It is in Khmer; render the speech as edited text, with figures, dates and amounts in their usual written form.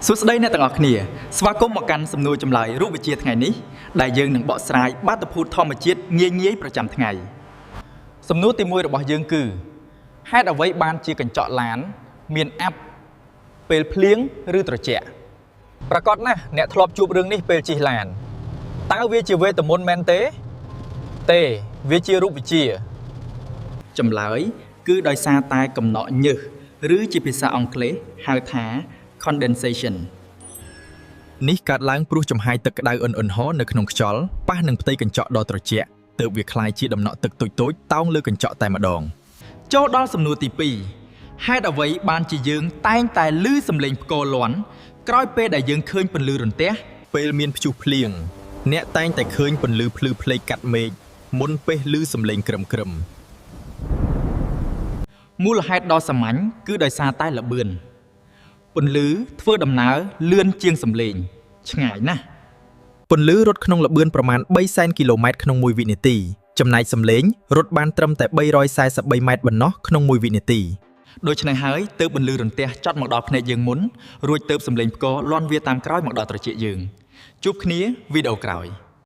សួស្តីអ្នកទាំងអស់គ្នាស្វាគមន៍មកកាន់សំណួរចម្លើយរូបវិទ្យាថ្ងៃនេះដែលយើងនឹងបកស្រាយបាតុភូតធម្មជាតិងាយៗប្រចាំថ្ងៃសំណួរទី1របស់យើងគឺហេតុអ្វីបានជាកញ្ចក់ឡានមានអាប់ពេលភ្លៀងឬត្រជាក់ប្រកបណាស់អ្នកធ្លាប់ជួបរឿងនេះពេលជិះឡានតើវាជាវេទមន្តមែនទេវាជារូបវិទ្យាចម្លើយគឺដោយសារតែកំណកញើសឬជាភាសាអង់គ្លេសហៅថាcondensation នេះកើតឡើងព្រោះចំហាយទឹកក្តៅអ៊ុនៗហូរនៅក្នុងខ្យល់ប៉ះនឹងផ្ទៃកញ្ចក់ដ៏ត្រជាក់ទើបវាคล้ายជាដំណក់ទឹកតូចៗតោងលើកញ្ចក់តែម្ដងចូលដល់សំណួរទី2ហេតុអ្វីបានជាយើងតែងតែឮសំឡេងផ្គរលាន់ក្រោយពេលដែលយើងឃើញពន្លឺរន្ទះពេលមានព្យុះភ្លៀងអ្នកតែងតែឃើញពន្លឺភ្លឺផ្លេកកាត់មេឃមុនពេលឮសំឡេងក្រឹមមូលហេតុដ៏សាមញ្ញគឺដោយសារតែល្បឿនពន្លឺធ្វើដំណើរលឿនជាងសំឡេងឆ្ងាយណាស់ពន្លឺរត់ក្នុងល្បឿនប្រមាណ3សែនគីឡូម៉ែត្រក្នុង1វិនាទីចំណែកសំឡេងរត់បានត្រឹមតែ343ម៉ែត្រប៉ុណ្ណោះក្នុង1វិនាទីដូច្នេះហើយទើបពន្លឺរន្ទះចត់មកដល់ភ្នែកយើងមុនរួចទើបសំឡេងផ្គរលាន់វាតាមក្រោយមកដល់ត្រចៀកយើងជួបគ្នាវីដេអូក្រោយ